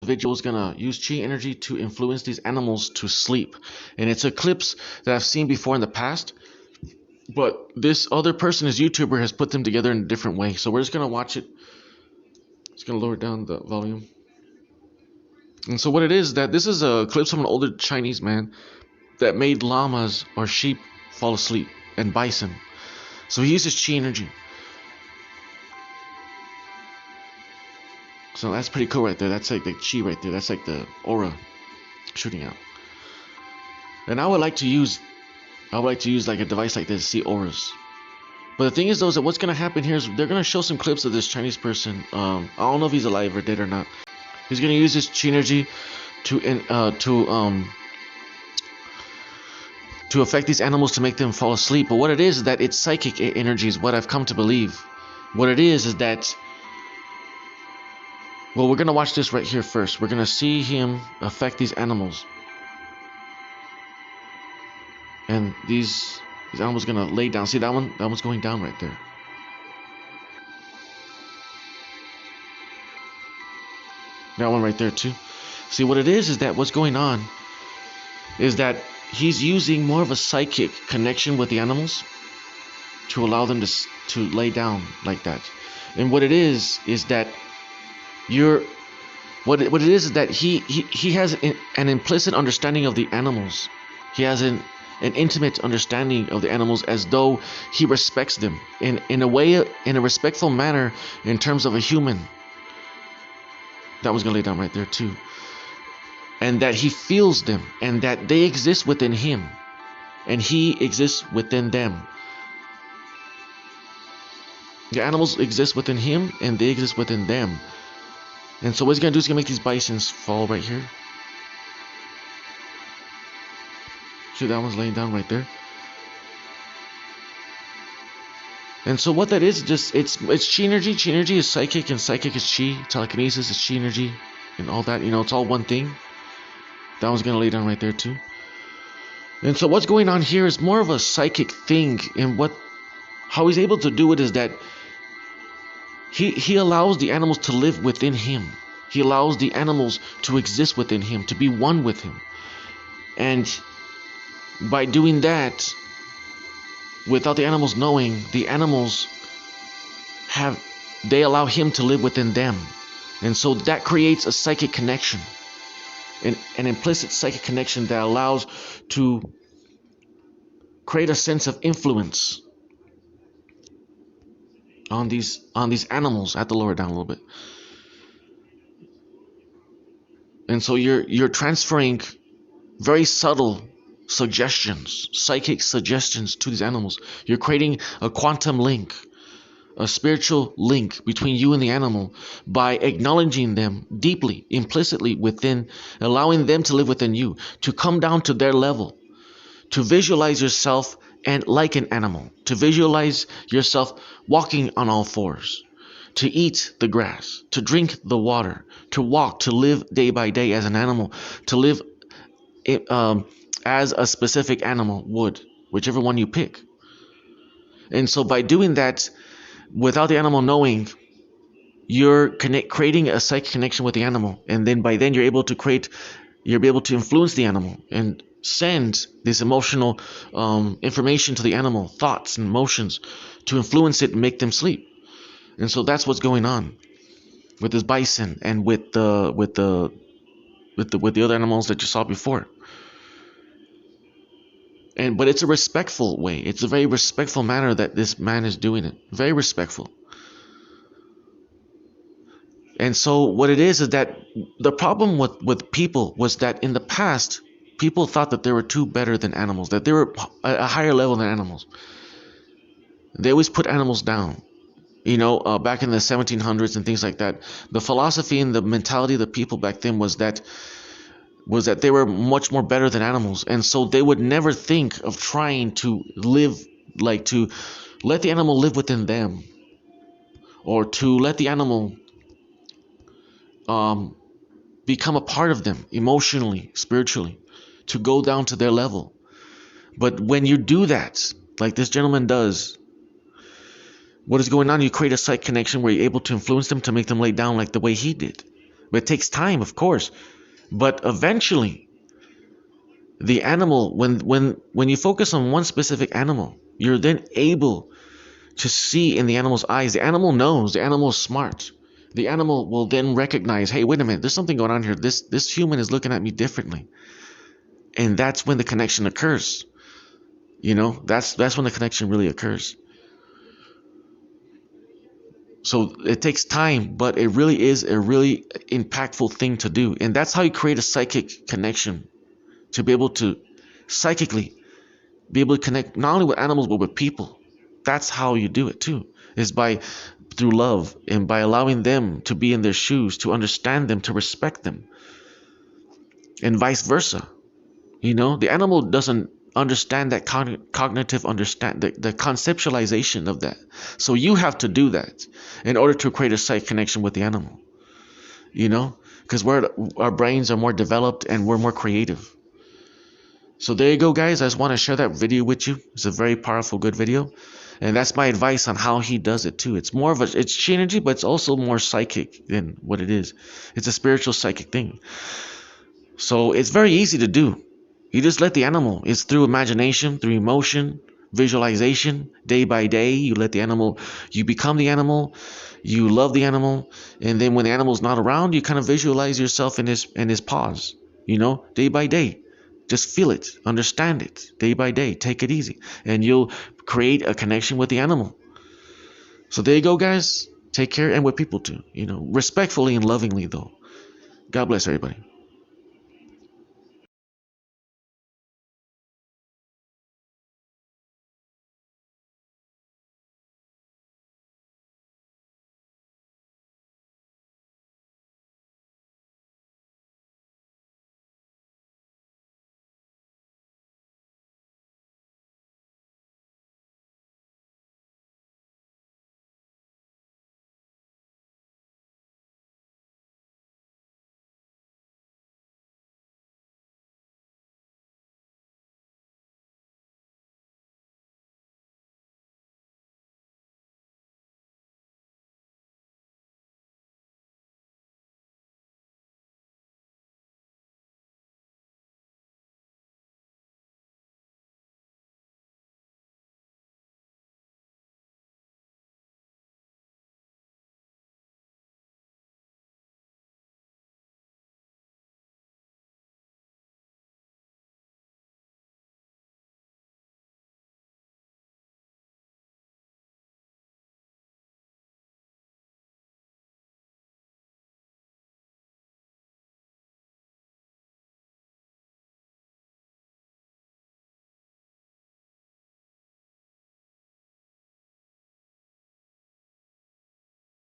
individual is gonna use chi energy to influence these animals to sleep, and it's a clips that I've seen before in the past. But this other person, this YouTuber, has put them together in a different way. So we're just gonna watch it. Just gonna lower down the volume. And so what it is that this is a clip from an older Chinese man that made llamas or sheep fall asleep and bison. So he uses chi energy. So that's pretty cool right there. That's like the chi right there. That's like the aura shooting out. And I would like to use like a device like this to see auras. But the thing is though, is that what's gonna happen here is they're gonna show some clips of this Chinese person. I don't know if he's alive or dead or not. He's gonna use his chi energy to affect these animals to make them fall asleep. But what it is that it's psychic energy is what I've come to believe. What it is that, well, we're gonna watch this right here first. We're gonna see him affect these animals, and these animals are gonna lay down. See that one? That one's going down right there. That one right there too. See what it is that what's going on is that he's using more of a psychic connection with the animals to allow them to lay down like that. And what it is that what it is that he has an implicit understanding of the animals. He has an intimate understanding of the animals, as though he respects them in a way, in a respectful manner, in terms of a human. That was gonna lay down right there too. And that he feels them, and that they exist within him, and he exists within them. The animals exist within him, and they exist within them. And so what he's gonna do is he's gonna make these bisons fall right here. See, that one's laying down right there. And so what that is, just it's chi energy. Chi energy is psychic, and psychic is chi. Telekinesis is chi energy, and all that. You know, it's all one thing. That one's gonna lay down right there too. And so what's going on here is more of a psychic thing, and how he's able to do it is that he allows the animals to live within him. He allows the animals to exist within him, to be one with him. And by doing that, without the animals knowing, the animals they allow him to live within them. And so that creates a psychic connection, an implicit psychic connection that allows to create a sense of influence on these animals. I have to lower it down a little bit. And so you're transferring very subtle suggestions, psychic suggestions to these animals. You're creating a quantum link, a spiritual link between you and the animal by acknowledging them deeply, implicitly within, allowing them to live within you, to come down to their level, to visualize yourself and like an animal, to visualize yourself walking on all fours, to eat the grass, to drink the water, to walk, to live day by day as an animal, to live as a specific animal would, whichever one you pick. And so by doing that, without the animal knowing, you're creating a psychic connection with the animal, and then by then you're able to influence the animal and send this emotional information to the animal, thoughts and emotions, to influence it and make them sleep. And so that's what's going on with this bison and with the other animals that you saw before. But it's a respectful way. It's a very respectful manner that this man is doing it. Very respectful. And so what it is that the problem with people was that in the past, people thought that they were better than animals, that they were a higher level than animals. They always put animals down. You know, back in the 1700s and things like that, the philosophy and the mentality of the people back then was that they were much more better than animals, and so they would never think of trying to live, like to let the animal live within them, or to let the animal become a part of them emotionally, spiritually, to go down to their level. But when you do that, like this gentleman does, what is going on? You create a psychic connection where you're able to influence them to make them lay down like the way he did. But it takes time, of course. But eventually, the animal, when you focus on one specific animal, you're then able to see in the animal's eyes. The animal knows. The animal is smart. The animal will then recognize, hey, wait a minute, there's something going on here. This human is looking at me differently, and that's when the connection occurs. That's when the connection really occurs. So it takes time, but it really is a really impactful thing to do, and that's how you create a psychic connection, to be able to psychically be able to connect not only with animals but with people. That's how you do it too, is by through love and by allowing them to be in their shoes, to understand them, to respect them, and vice versa. The animal doesn't understand that cognitive understand the conceptualization of that. So you have to do that in order to create a psychic connection with the animal. Because our brains are more developed and we're more creative. So there you go, guys. I just want to share that video with you. It's a very powerful, good video. And that's my advice on how he does it too. It's more of it's chi energy, but it's also more psychic than what it is. It's a spiritual psychic thing. So it's very easy to do. You just let the animal. It's through imagination, through emotion, visualization, day by day. You let the animal, you become the animal, you love the animal, and then when the animal's not around, you kind of visualize yourself in his paws, day by day. Just feel it, understand it, day by day. Take it easy, and you'll create a connection with the animal. So there you go, guys. Take care, and with people too, respectfully and lovingly, though. God bless everybody.